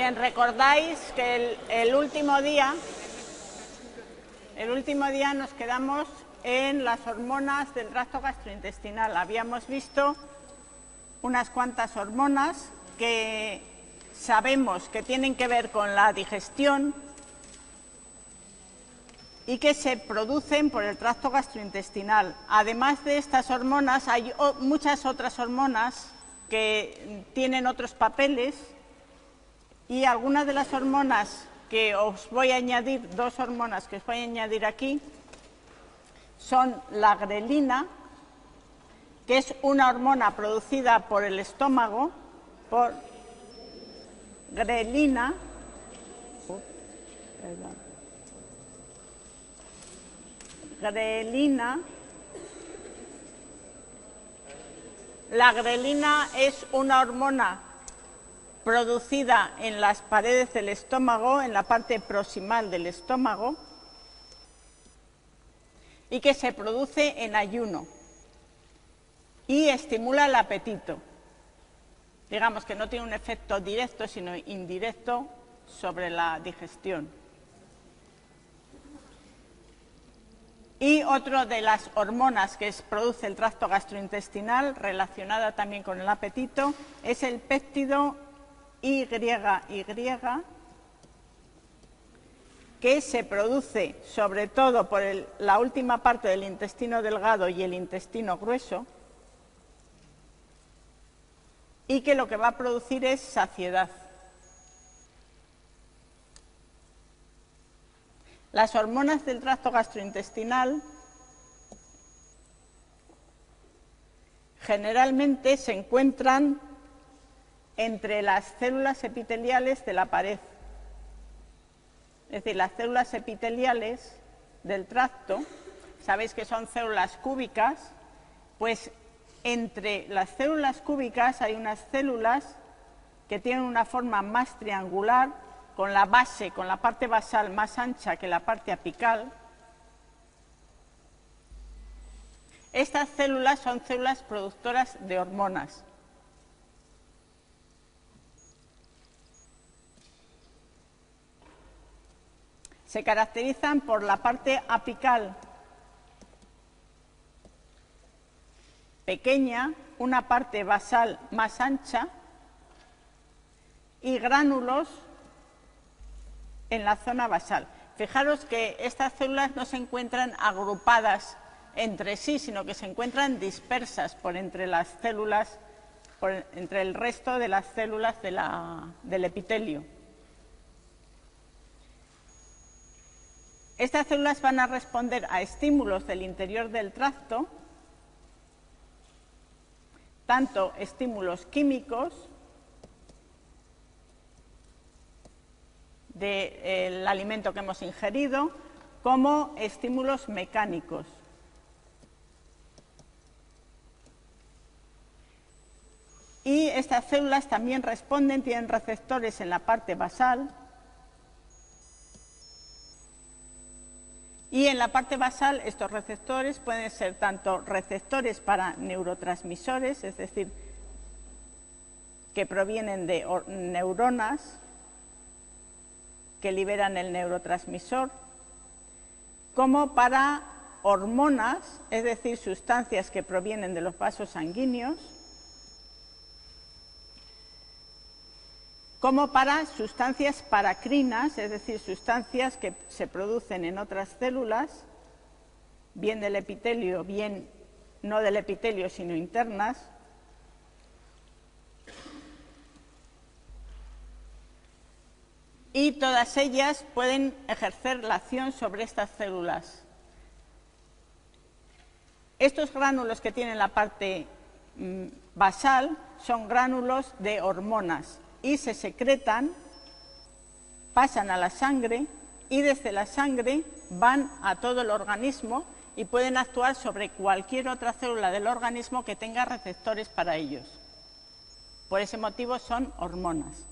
Bien, recordáis que el último día nos quedamos en las hormonas del tracto gastrointestinal. Habíamos visto unas cuantas hormonas que sabemos que tienen que ver con la digestión y que se producen por el tracto gastrointestinal. Además de estas hormonas, hay muchas otras hormonas que tienen otros papeles, y algunas de las hormonas que os voy a añadir, dos hormonas que os voy a añadir aquí, son la grelina, que es una hormona producida por el estómago, por grelina, La grelina es una hormona producida en las paredes del estómago, en la parte proximal del estómago, y que se produce en ayuno y estimula el apetito. Digamos que no tiene un efecto directo, sino indirecto sobre la digestión. Y otra de las hormonas que produce el tracto gastrointestinal, relacionada también con el apetito, es el péptido YY, que se produce sobre todo por la última parte del intestino delgado y el intestino grueso, y que lo que va a producir es saciedad. Las hormonas del tracto gastrointestinal generalmente se encuentran entre las células epiteliales de la pared. Es decir, las células epiteliales del tracto, sabéis que son células cúbicas, pues entre las células cúbicas hay unas células que tienen una forma más triangular, con la base, con la parte basal más ancha que la parte apical. Estas células son células productoras de hormonas. Se caracterizan por la parte apical pequeña, una parte basal más ancha y gránulos en la zona basal. Fijaros que estas células no se encuentran agrupadas entre sí, sino que se encuentran dispersas por entre las células, entre el resto de las células del epitelio. Estas células van a responder a estímulos del interior del tracto, tanto estímulos químicos del alimento que hemos ingerido, como estímulos mecánicos. Y estas células también responden, tienen receptores en la parte basal, y en la parte basal estos receptores pueden ser tanto receptores para neurotransmisores, es decir, que provienen de neuronas que liberan el neurotransmisor, como para hormonas, es decir, sustancias que provienen de los vasos sanguíneos, como para sustancias paracrinas, es decir, sustancias que se producen en otras células, bien del epitelio, bien no del epitelio, sino internas, y todas ellas pueden ejercer la acción sobre estas células. Estos gránulos que tienen la parte basal son gránulos de hormonas y se secretan, pasan a la sangre y desde la sangre van a todo el organismo y pueden actuar sobre cualquier otra célula del organismo que tenga receptores para ellos. Por ese motivo son hormonas.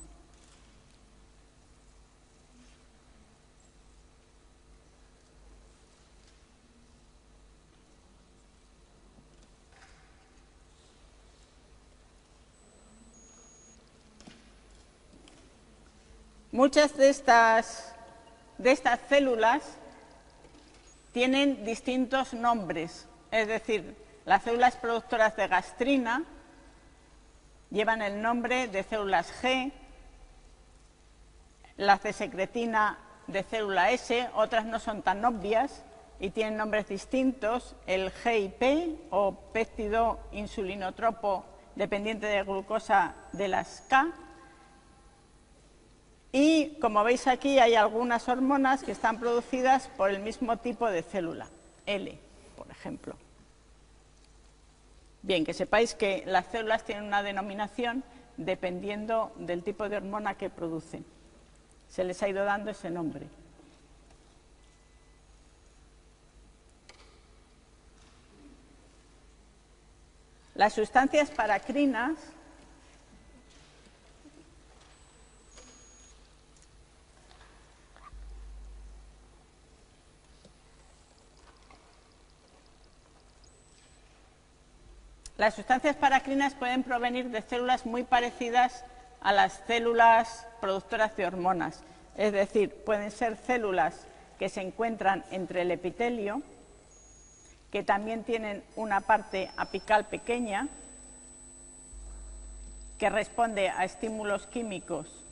Muchas de estas células tienen distintos nombres, es decir, las células productoras de gastrina llevan el nombre de células G, las de secretina de célula S, otras no son tan obvias y tienen nombres distintos, el GIP o péptido insulinotropo dependiente de glucosa de las K. Y como veis aquí hay algunas hormonas que están producidas por el mismo tipo de célula, L, por ejemplo. Bien, que sepáis que las células tienen una denominación dependiendo del tipo de hormona que producen. Se les ha ido dando ese nombre. Las sustancias paracrinas pueden provenir de células muy parecidas a las células productoras de hormonas. Es decir, pueden ser células que se encuentran entre el epitelio, que también tienen una parte apical pequeña, que responde a estímulos químicos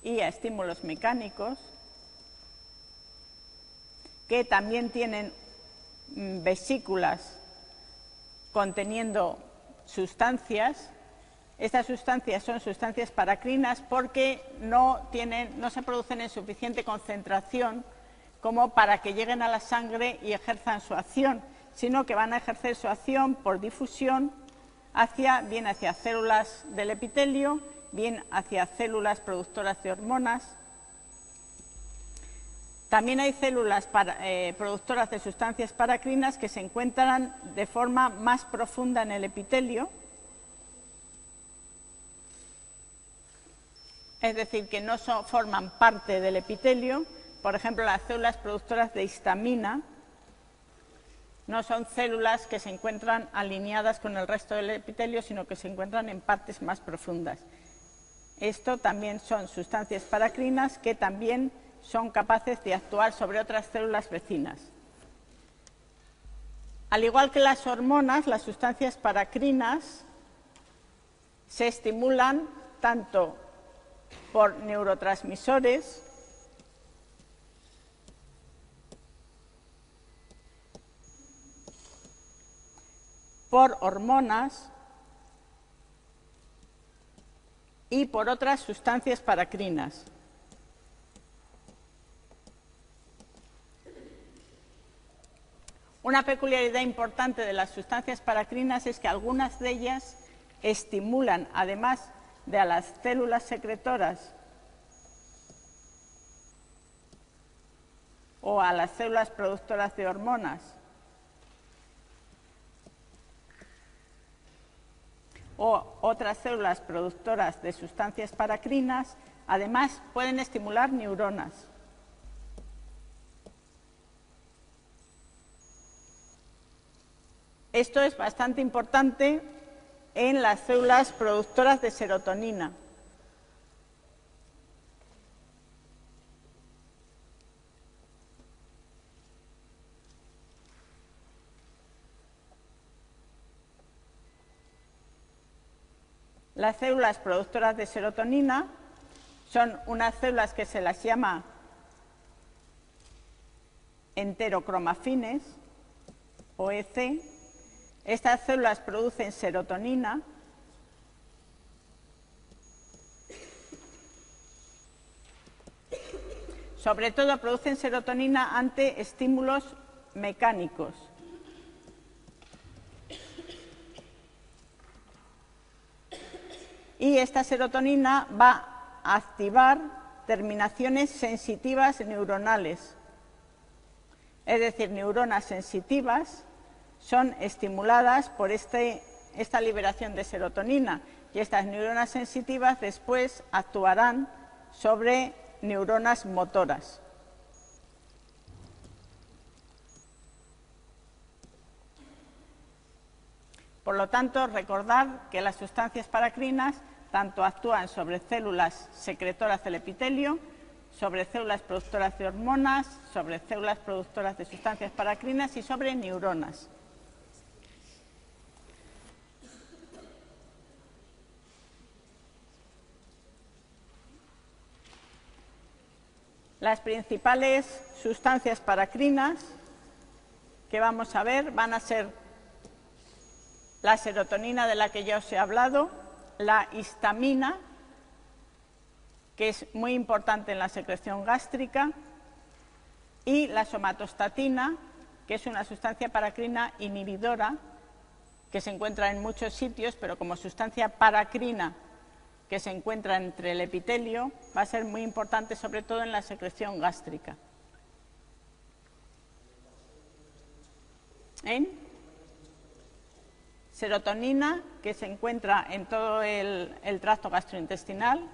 y a estímulos mecánicos, que también tienen vesículas conteniendo sustancias. Estas sustancias son sustancias paracrinas porque no se producen en suficiente concentración como para que lleguen a la sangre y ejerzan su acción, sino que van a ejercer su acción por difusión bien hacia células del epitelio, bien hacia células productoras de hormonas. También hay células productoras de sustancias paracrinas que se encuentran de forma más profunda en el epitelio, es decir, que no forman parte del epitelio. Por ejemplo, las células productoras de histamina no son células que se encuentran alineadas con el resto del epitelio, sino que se encuentran en partes más profundas. Esto también son sustancias paracrinas que también son capaces de actuar sobre otras células vecinas. Al igual que las hormonas, las sustancias paracrinas se estimulan tanto por neurotransmisores por hormonas y por otras sustancias paracrinas. Una peculiaridad importante de las sustancias paracrinas es que algunas de ellas estimulan, además de a las células secretoras o a las células productoras de hormonas, o otras células productoras de sustancias paracrinas, además pueden estimular neuronas. Esto es bastante importante en las células productoras de serotonina. Las células productoras de serotonina son unas células que se las llama enterocromafines o EC. Estas células producen serotonina sobre todo producen serotonina ante estímulos mecánicos. Y esta serotonina va a activar terminaciones sensitivas neuronales. Es decir, neuronas sensitivas son estimuladas por esta liberación de serotonina y estas neuronas sensitivas después actuarán sobre neuronas motoras. Por lo tanto, recordad que las sustancias paracrinas tanto actúan sobre células secretoras del epitelio, sobre células productoras de hormonas, sobre células productoras de sustancias paracrinas y sobre neuronas. Las principales sustancias paracrinas que vamos a ver van a ser la serotonina, de la que ya os he hablado, la histamina, que es muy importante en la secreción gástrica, y la somatostatina, que es una sustancia paracrina inhibidora que se encuentra en muchos sitios, pero como sustancia paracrina que se encuentra entre el epitelio, va a ser muy importante sobre todo en la secreción gástrica. Serotonina, que se encuentra en todo el tracto gastrointestinal.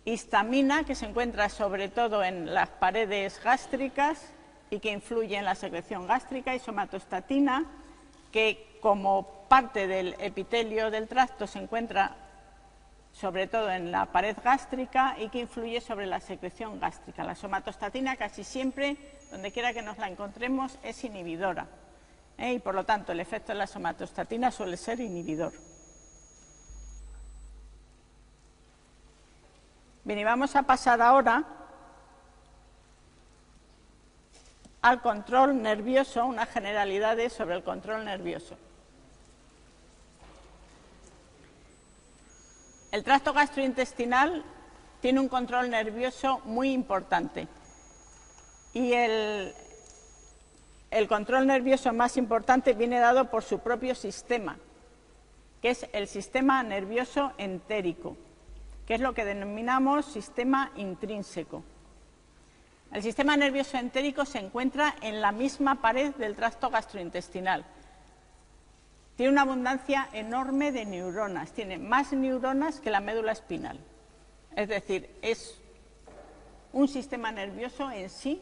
Histamina, que se encuentra sobre todo en las paredes gástricas y que influye en la secreción gástrica. Y somatostatina, que como parte del epitelio del tracto se encuentra sobre todo en la pared gástrica y que influye sobre la secreción gástrica. La somatostatina casi siempre, donde quiera que nos la encontremos, es inhibidora. Y por lo tanto el efecto de la somatostatina suele ser inhibidor. Bien, y vamos a pasar ahora al control nervioso, unas generalidades sobre el control nervioso. El tracto gastrointestinal tiene un control nervioso muy importante y el control nervioso más importante viene dado por su propio sistema, que es el sistema nervioso entérico, que es lo que denominamos sistema intrínseco. El sistema nervioso entérico se encuentra en la misma pared del tracto gastrointestinal. Tiene una abundancia enorme de neuronas, tiene más neuronas que la médula espinal. Es decir, es un sistema nervioso en sí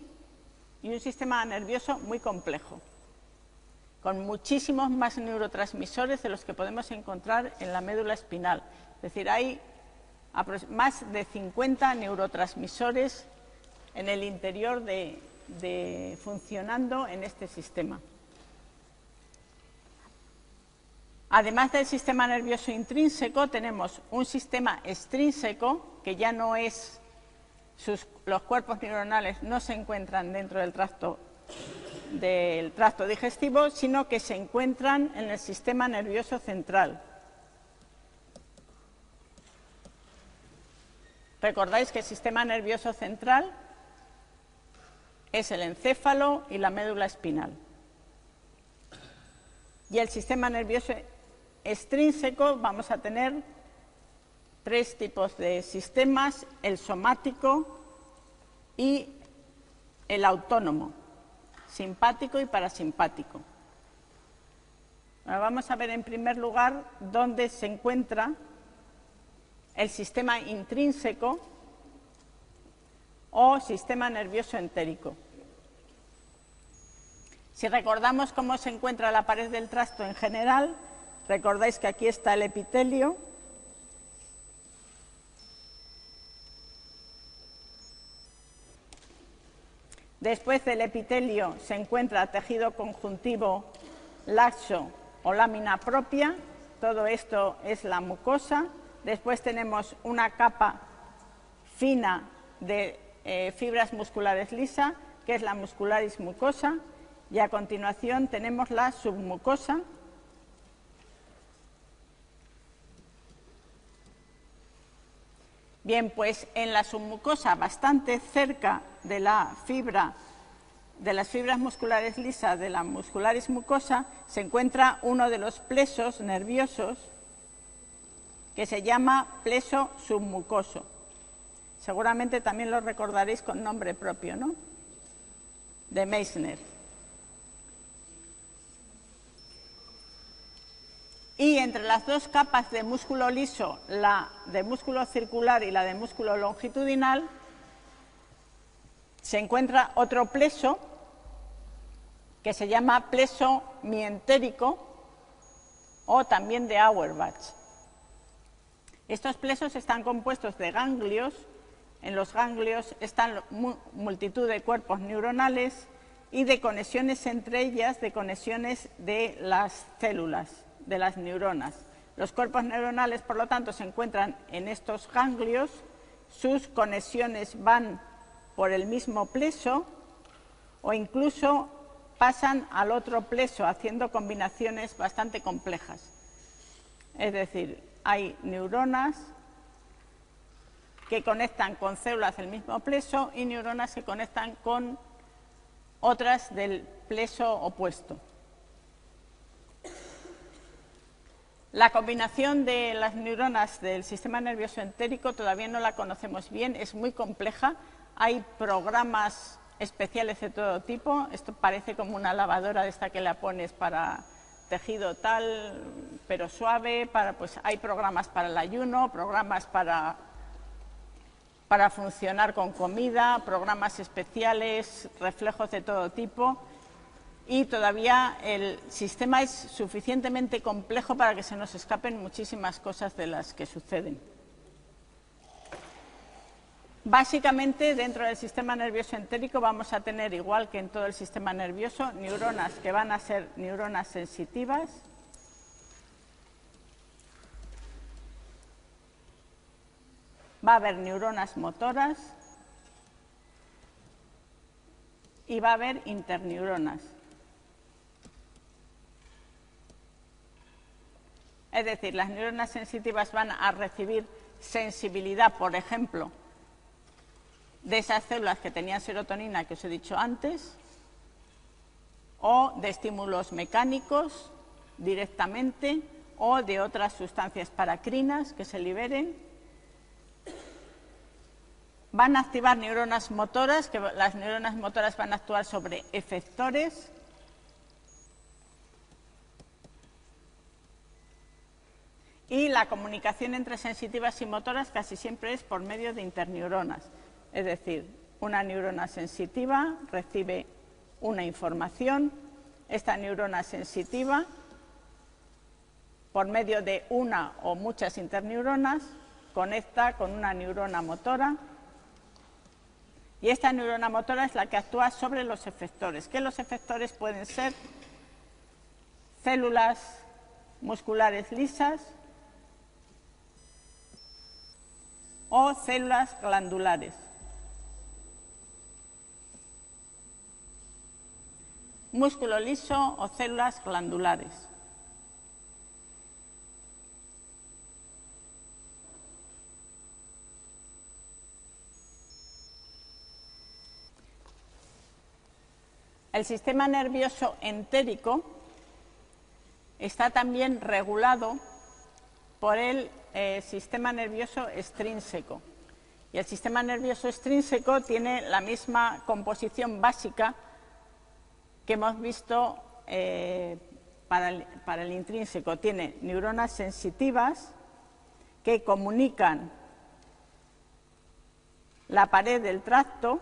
y un sistema nervioso muy complejo, con muchísimos más neurotransmisores de los que podemos encontrar en la médula espinal. Es decir, hay más de 50 neurotransmisores en el interior funcionando en este sistema. Además del sistema nervioso intrínseco, tenemos un sistema extrínseco, que ya no es, los cuerpos neuronales no se encuentran dentro del tracto digestivo, sino que se encuentran en el sistema nervioso central. Recordáis que el sistema nervioso central es el encéfalo y la médula espinal. Y el sistema nervioso extrínseco vamos a tener tres tipos de sistemas: el somático y el autónomo, simpático y parasimpático. Ahora vamos a ver en primer lugar dónde se encuentra el sistema intrínseco o sistema nervioso entérico. Si recordamos cómo se encuentra la pared del tracto en general, recordáis que aquí está el epitelio, después del epitelio se encuentra tejido conjuntivo laxo o lámina propia, todo esto es la mucosa. Después tenemos una capa fina de fibras musculares lisas, que es la muscularis mucosa, y a continuación tenemos la submucosa, bien, pues en la submucosa, bastante cerca de la fibra, de las fibras musculares lisas de la muscularis mucosa, se encuentra uno de los plexos nerviosos que se llama plexo submucoso. Seguramente también lo recordaréis con nombre propio, ¿no? De Meissner. Y entre las dos capas de músculo liso, la de músculo circular y la de músculo longitudinal, se encuentra otro plexo que se llama plexo mientérico o también de Auerbach. Estos plexos están compuestos de ganglios. En los ganglios están multitud de cuerpos neuronales y de conexiones entre ellas, de conexiones de las células, de las neuronas. Los cuerpos neuronales, por lo tanto, se encuentran en estos ganglios, sus conexiones van por el mismo plexo o incluso pasan al otro plexo, haciendo combinaciones bastante complejas. Es decir, hay neuronas que conectan con células del mismo plexo y neuronas que conectan con otras del plexo opuesto. La combinación de las neuronas del sistema nervioso entérico todavía no la conocemos bien, es muy compleja. Hay programas especiales de todo tipo. Esto parece como una lavadora de esta que la pones para tejido tal, pero suave. Pues hay programas para el ayuno, programas para funcionar con comida, programas especiales, reflejos de todo tipo. Y todavía el sistema es suficientemente complejo para que se nos escapen muchísimas cosas de las que suceden. Básicamente, dentro del sistema nervioso entérico vamos a tener, igual que en todo el sistema nervioso, neuronas que van a ser neuronas sensitivas, va a haber neuronas motoras y va a haber interneuronas. Es decir, las neuronas sensitivas van a recibir sensibilidad, por ejemplo, de esas células que tenían serotonina que os he dicho antes, o de estímulos mecánicos directamente, o de otras sustancias paracrinas que se liberen. Van a activar neuronas motoras, que las neuronas motoras van a actuar sobre efectores. Y la comunicación entre sensitivas y motoras casi siempre es por medio de interneuronas. Es decir, una neurona sensitiva recibe una información, esta neurona sensitiva, por medio de una o muchas interneuronas, conecta con una neurona motora, y esta neurona motora es la que actúa sobre los efectores, que los efectores pueden ser células musculares lisas o células glandulares. Músculo liso o células glandulares. El sistema nervioso entérico está también regulado por el sistema nervioso extrínseco. Y el sistema nervioso extrínseco tiene la misma composición básica que hemos visto para el intrínseco. Tiene neuronas sensitivas que comunican la pared del tracto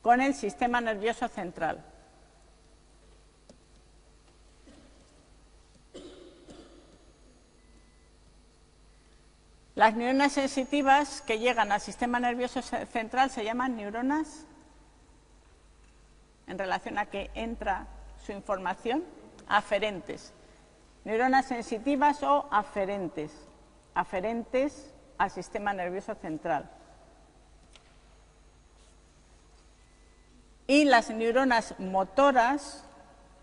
con el sistema nervioso central. Las neuronas sensitivas que llegan al sistema nervioso central se llaman neuronas, en relación a que entra su información, aferentes. Neuronas sensitivas o aferentes, aferentes al sistema nervioso central. Y las neuronas motoras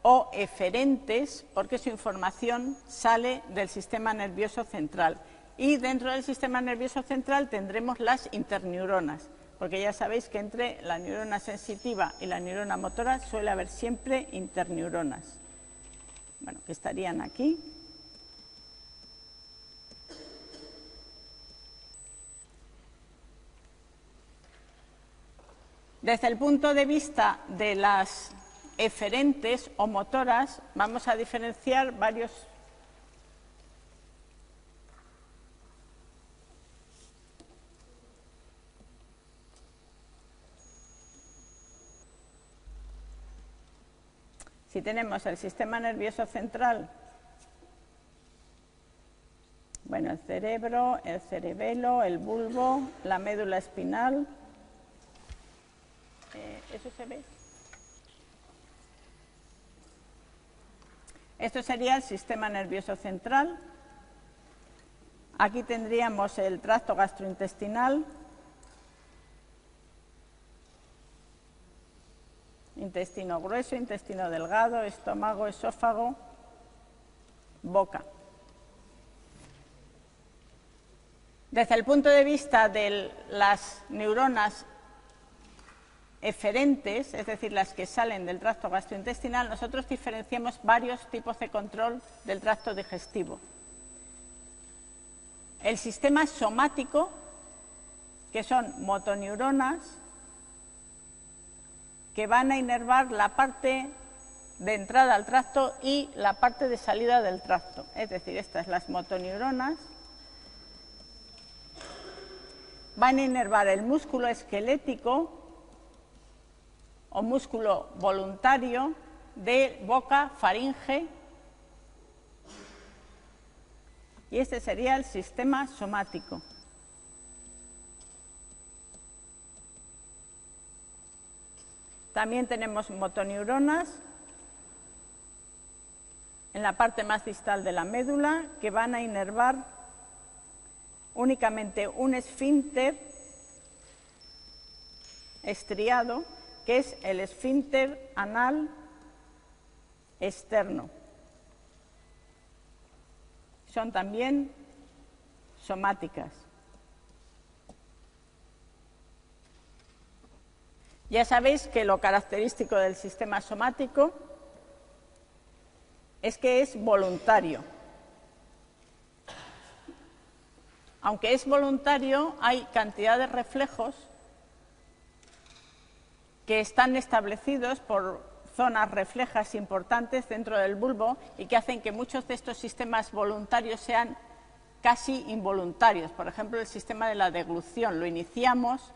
o eferentes, porque su información sale del sistema nervioso central. Y dentro del sistema nervioso central tendremos las interneuronas, porque ya sabéis que entre la neurona sensitiva y la neurona motora suele haber siempre interneuronas. Bueno, que estarían aquí. Desde el punto de vista de las eferentes o motoras, vamos a diferenciar varios. Si tenemos el sistema nervioso central cerebro, el cerebelo, el bulbo, la médula espinal. ¿Eso se ve? Esto sería el sistema nervioso central. Aquí tendríamos el tracto gastrointestinal, intestino grueso, intestino delgado, estómago, esófago, boca. Desde el punto de vista de las neuronas eferentes, es decir, las que salen del tracto gastrointestinal, nosotros diferenciamos varios tipos de control del tracto digestivo. El sistema somático, que son motoneuronas, que van a inervar la parte de entrada al tracto y la parte de salida del tracto. Es decir, estas las motoneuronas van a inervar el músculo esquelético o músculo voluntario de boca, faringe, y este sería el sistema somático. También tenemos motoneuronas en la parte más distal de la médula que van a inervar únicamente un esfínter estriado, que es el esfínter anal externo. Son también somáticas. Ya sabéis que lo característico del sistema somático es que es voluntario. Aunque es voluntario, hay cantidad de reflejos que están establecidos por zonas reflejas importantes dentro del bulbo y que hacen que muchos de estos sistemas voluntarios sean casi involuntarios. Por ejemplo, el sistema de la deglución lo iniciamos,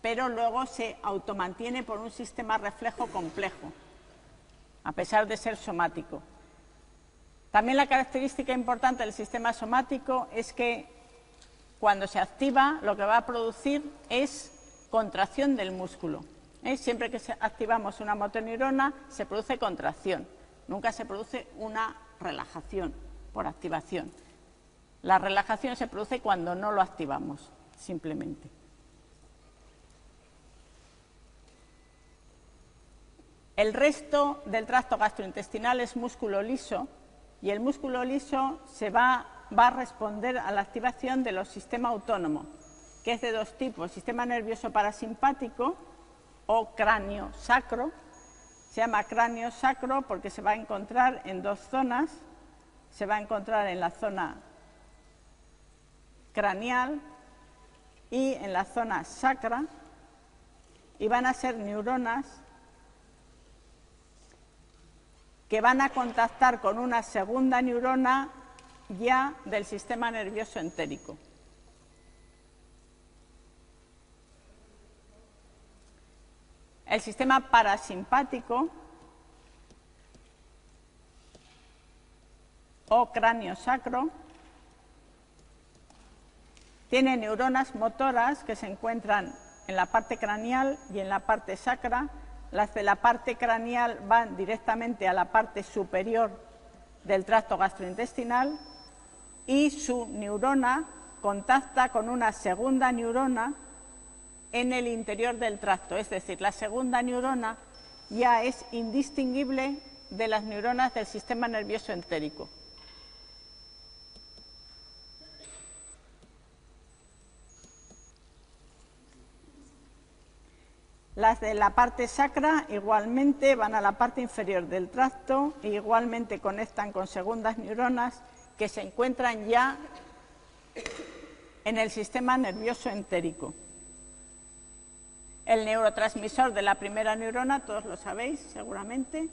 pero luego se automantiene por un sistema reflejo complejo, a pesar de ser somático. También la característica importante del sistema somático es que cuando se activa lo que va a producir es contracción del músculo. Siempre que activamos una motoneurona se produce contracción, nunca se produce una relajación por activación. La relajación se produce cuando no lo activamos, simplemente. El resto del tracto gastrointestinal es músculo liso y el músculo liso va a responder a la activación de los sistemas autónomos, que es de dos tipos: sistema nervioso parasimpático o cráneo sacro. Se llama cráneo sacro porque se va a encontrar en dos zonas. Se va a encontrar en la zona craneal y en la zona sacra, y van a ser neuronas que van a contactar con una segunda neurona ya del sistema nervioso entérico. El sistema parasimpático o cráneo sacro tiene neuronas motoras que se encuentran en la parte craneal y en la parte sacra. Las de la parte craneal van directamente a la parte superior del tracto gastrointestinal y su neurona contacta con una segunda neurona en el interior del tracto, es decir, la segunda neurona ya es indistinguible de las neuronas del sistema nervioso entérico. Las de la parte sacra igualmente van a la parte inferior del tracto e igualmente conectan con segundas neuronas que se encuentran ya en el sistema nervioso entérico. El neurotransmisor de la primera neurona, todos lo sabéis seguramente,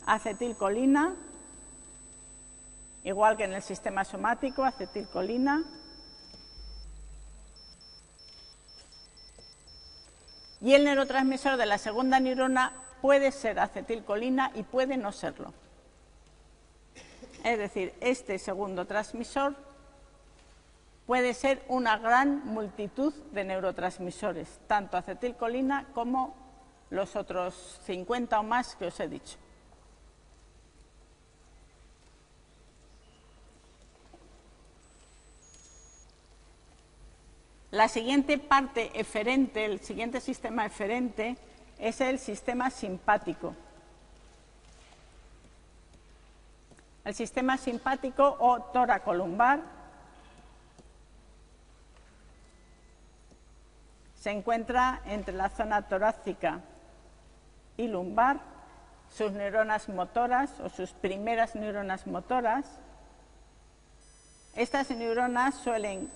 acetilcolina, igual que en el sistema somático, acetilcolina. Y el neurotransmisor de la segunda neurona puede ser acetilcolina y puede no serlo. Es decir, este segundo transmisor puede ser una gran multitud de neurotransmisores, tanto acetilcolina como los otros 50 o más que os he dicho. La siguiente parte eferente, el siguiente sistema eferente, es el sistema simpático. El sistema simpático o toracolumbar se encuentra entre la zona torácica y lumbar, sus neuronas motoras o sus primeras neuronas motoras. Estas neuronas suelen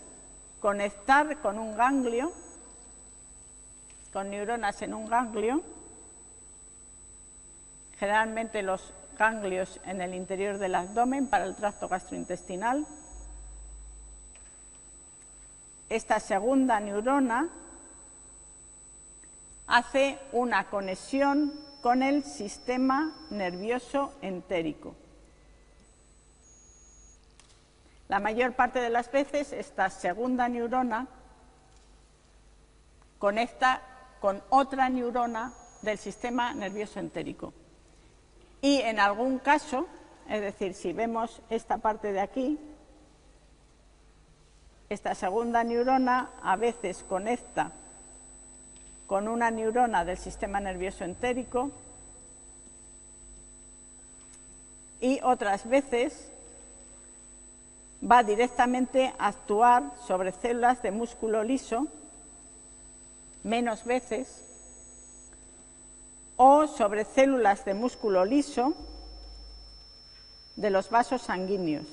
conectar con un ganglio, con neuronas en un ganglio, generalmente los ganglios en el interior del abdomen para el tracto gastrointestinal. Esta segunda neurona hace una conexión con el sistema nervioso entérico. La mayor parte de las veces esta segunda neurona conecta con otra neurona del sistema nervioso entérico. Y en algún caso, es decir, si vemos esta parte de aquí, esta segunda neurona a veces conecta con una neurona del sistema nervioso entérico y otras veces va directamente a actuar sobre células de músculo liso, menos veces, o sobre células de músculo liso de los vasos sanguíneos.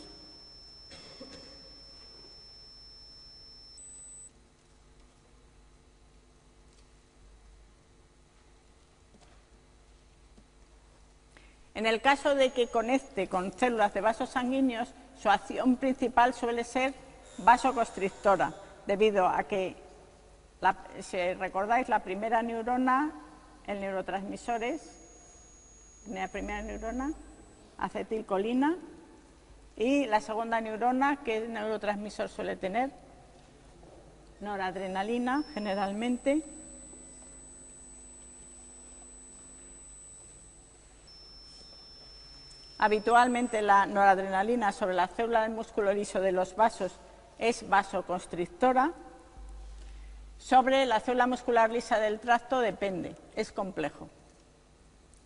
En el caso de que conecte con células de vasos sanguíneos, su acción principal suele ser vasoconstrictora, debido a que, si recordáis, la primera neurona, el neurotransmisor es, la primera neurona, acetilcolina, y la segunda neurona, ¿qué neurotransmisor suele tener? Noradrenalina, generalmente. Habitualmente la noradrenalina sobre la célula del músculo liso de los vasos es vasoconstrictora. Sobre la célula muscular lisa del tracto depende, es complejo.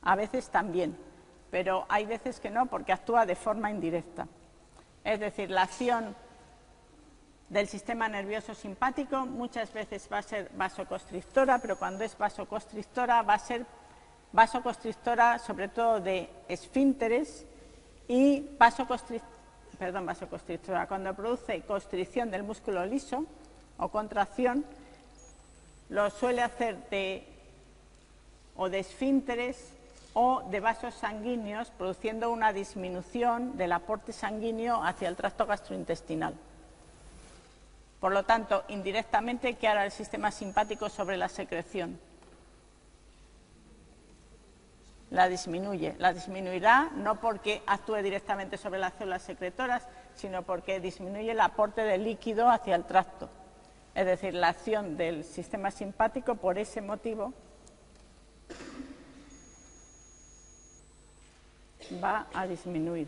A veces también, pero hay veces que no porque actúa de forma indirecta. Es decir, la acción del sistema nervioso simpático muchas veces va a ser vasoconstrictora, pero cuando es vasoconstrictora va a ser vasoconstrictora sobre todo de esfínteres y vasoconstrictora cuando produce constricción del músculo liso o contracción, lo suele hacer de esfínteres o de vasos sanguíneos, produciendo una disminución del aporte sanguíneo hacia el tracto gastrointestinal. Por lo tanto, indirectamente, ¿qué hará el sistema simpático sobre la secreción? La disminuye. La disminuirá no porque actúe directamente sobre las células secretoras, sino porque disminuye el aporte de líquido hacia el tracto. Es decir, la acción del sistema simpático, por ese motivo, va a disminuir.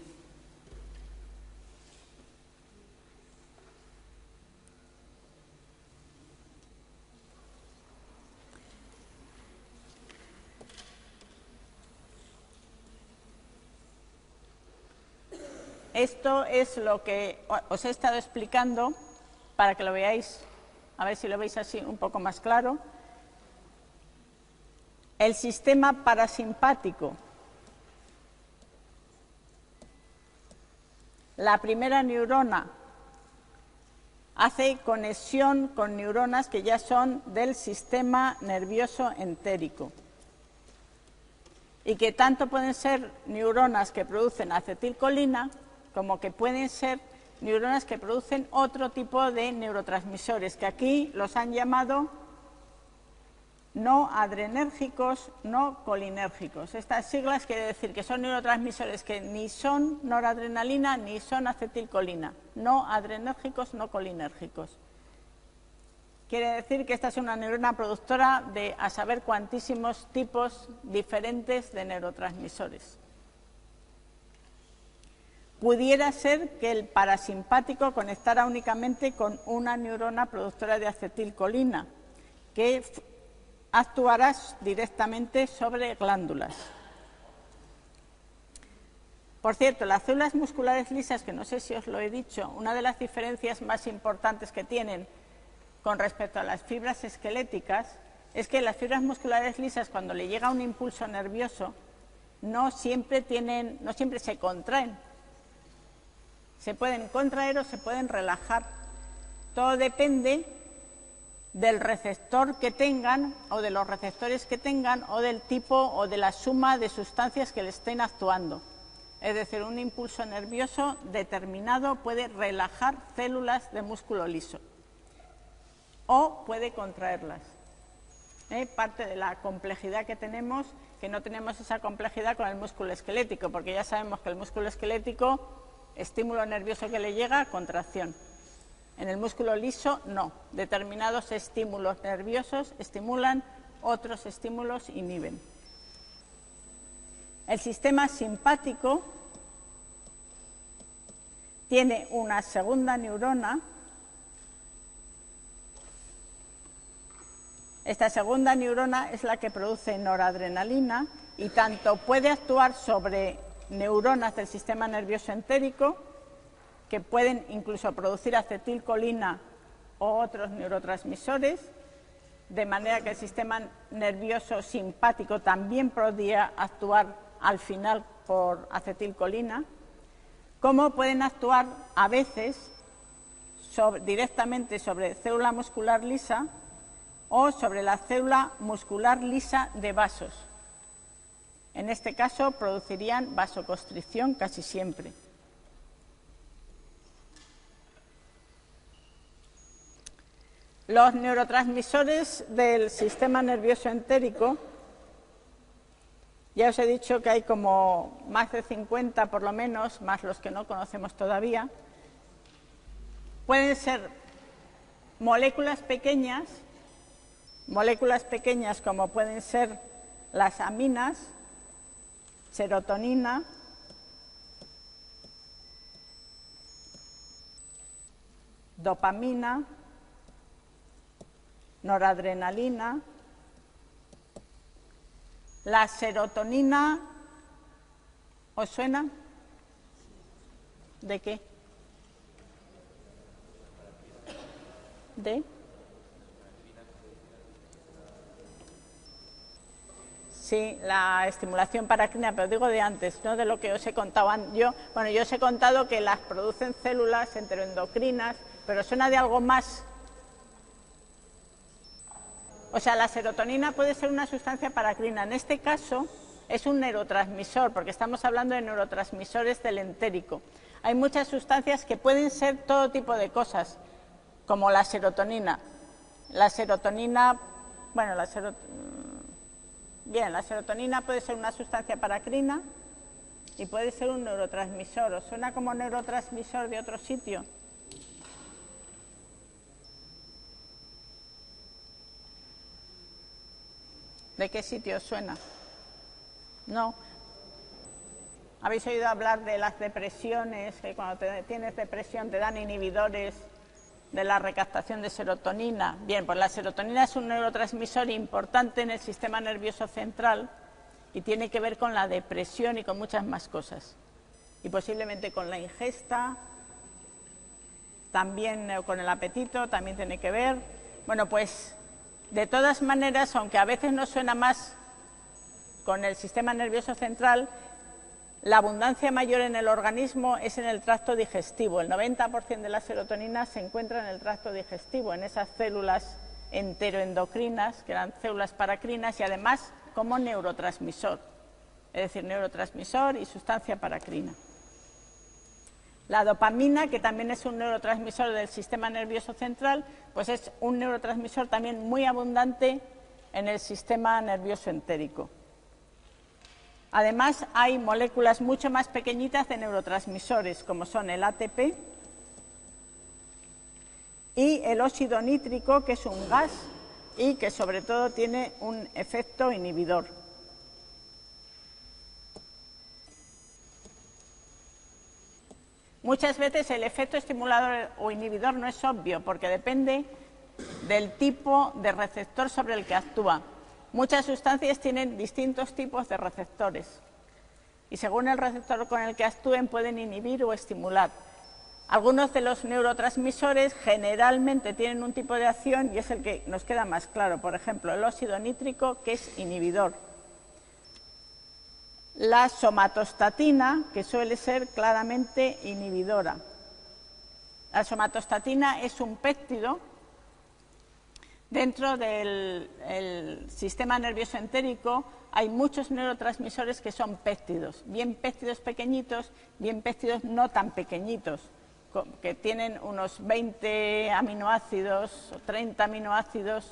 Esto es lo que os he estado explicando para que lo veáis, a ver si lo veis así un poco más claro. El sistema parasimpático. La primera neurona hace conexión con neuronas que ya son del sistema nervioso entérico y que tanto pueden ser neuronas que producen acetilcolina como que pueden ser neuronas que producen otro tipo de neurotransmisores, que aquí los han llamado no adrenérgicos, no colinérgicos. Estas siglas quiere decir que son neurotransmisores que ni son noradrenalina ni son acetilcolina, no adrenérgicos, no colinérgicos. Quiere decir que esta es una neurona productora de a saber cuantísimos tipos diferentes de neurotransmisores. Pudiera ser que el parasimpático conectara únicamente con una neurona productora de acetilcolina, que actuará directamente sobre glándulas. Por cierto, las células musculares lisas, que no sé si os lo he dicho, una de las diferencias más importantes que tienen con respecto a las fibras esqueléticas es que las fibras musculares lisas, cuando le llega un impulso nervioso, no siempre se contraen. Se pueden contraer o se pueden relajar. Todo depende del receptor que tengan o de los receptores que tengan o del tipo o de la suma de sustancias que le estén actuando. Es decir, un impulso nervioso determinado puede relajar células de músculo liso o puede contraerlas. Parte de la complejidad que tenemos, que no tenemos esa complejidad con el músculo esquelético, porque ya sabemos que el músculo esquelético, estímulo nervioso que le llega, contracción. En el músculo liso, no. Determinados estímulos nerviosos estimulan, otros estímulos inhiben. El sistema simpático tiene una segunda neurona. Esta segunda neurona es la que produce noradrenalina y tanto puede actuar sobre neuronas del sistema nervioso entérico, que pueden incluso producir acetilcolina o otros neurotransmisores, de manera que el sistema nervioso simpático también podría actuar al final por acetilcolina, como pueden actuar a veces directamente sobre célula muscular lisa o sobre la célula muscular lisa de vasos. En este caso producirían vasoconstricción casi siempre. Los neurotransmisores del sistema nervioso entérico, ya os he dicho que hay como más de 50 por lo menos, más los que no conocemos todavía. Pueden ser moléculas pequeñas como pueden ser las aminas, serotonina, dopamina, noradrenalina. La serotonina, ¿os suena? ¿De qué? ¿De? Sí, la estimulación paracrina, pero digo de antes, no de lo que os he contado yo. Bueno, yo os he contado que las producen células enteroendocrinas, pero suena de algo más. O sea, la serotonina puede ser una sustancia paracrina. En este caso es un neurotransmisor, porque estamos hablando de neurotransmisores del entérico. Hay muchas sustancias que pueden ser todo tipo de cosas, como la serotonina. La serotonina puede ser una sustancia paracrina y puede ser un neurotransmisor. ¿Os suena como neurotransmisor de otro sitio? ¿De qué sitio os suena? ¿No? ¿Habéis oído hablar de las depresiones, que cuando tienes depresión te dan inhibidores de la recaptación de serotonina? Bien, pues la serotonina es un neurotransmisor importante en el sistema nervioso central y tiene que ver con la depresión y con muchas más cosas. Y posiblemente con la ingesta, también con el apetito, también tiene que ver. Bueno, pues de todas maneras, aunque a veces nos suena más con el sistema nervioso central, la abundancia mayor en el organismo es en el tracto digestivo. El 90% de la serotonina se encuentra en el tracto digestivo, en esas células enteroendocrinas, que eran células paracrinas, y además como neurotransmisor, es decir, neurotransmisor y sustancia paracrina. La dopamina, que también es un neurotransmisor del sistema nervioso central, pues es un neurotransmisor también muy abundante en el sistema nervioso entérico. Además, hay moléculas mucho más pequeñitas de neurotransmisores, como son el ATP y el óxido nítrico, que es un gas y que sobre todo tiene un efecto inhibidor. Muchas veces el efecto estimulador o inhibidor no es obvio, porque depende del tipo de receptor sobre el que actúa. Muchas sustancias tienen distintos tipos de receptores y según el receptor con el que actúen pueden inhibir o estimular. Algunos de los neurotransmisores generalmente tienen un tipo de acción y es el que nos queda más claro. Por ejemplo, el óxido nítrico, que es inhibidor. La somatostatina, que suele ser claramente inhibidora. La somatostatina es un péptido. Dentro del sistema nervioso entérico hay muchos neurotransmisores que son péptidos, bien péptidos pequeñitos, bien péptidos no tan pequeñitos, que tienen unos 20 aminoácidos o 30 aminoácidos,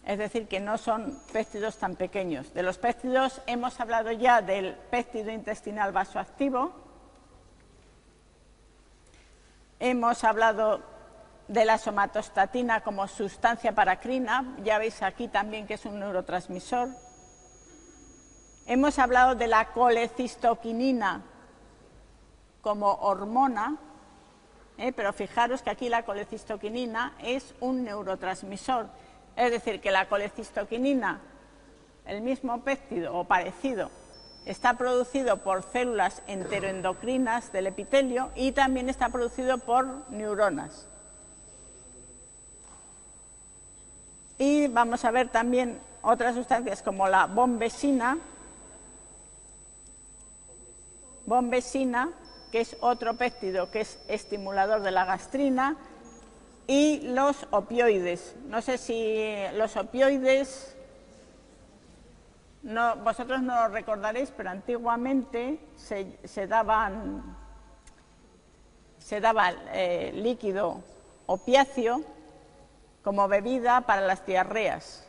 es decir, que no son péptidos tan pequeños. De los péptidos hemos hablado ya del péptido intestinal vasoactivo, hemos hablado de la somatostatina como sustancia paracrina, ya veis aquí también que es un neurotransmisor. Hemos hablado de la colecistoquinina como hormona, pero fijaros que aquí la colecistoquinina es un neurotransmisor, es decir, que la colecistoquinina, el mismo péptido o parecido, está producido por células enteroendocrinas del epitelio y también está producido por neuronas. Y vamos a ver también otras sustancias como la bombesina, que es otro péptido que es estimulador de la gastrina, y los opioides. No sé si los opioides, vosotros no lo recordaréis, pero antiguamente se daba líquido opiáceo como bebida para las diarreas.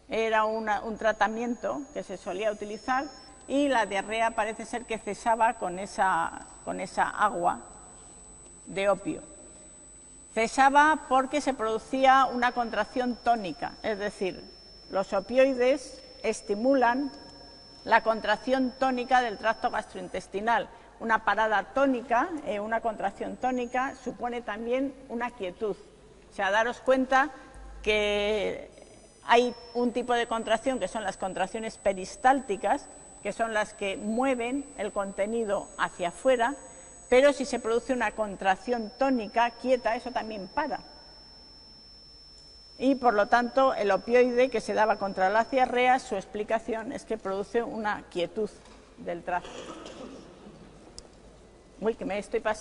Era un tratamiento que se solía utilizar y la diarrea parece ser que cesaba con esa agua de opio. Cesaba porque se producía una contracción tónica, es decir, los opioides estimulan la contracción tónica del tracto gastrointestinal. Una parada tónica, una contracción tónica, supone también una quietud. O sea, daros cuenta que hay un tipo de contracción que son las contracciones peristálticas, que son las que mueven el contenido hacia afuera, pero si se produce una contracción tónica quieta, eso también para. Y por lo tanto, el opioide que se daba contra las diarreas, su explicación es que produce una quietud del tracto. Uy, que me estoy pasando.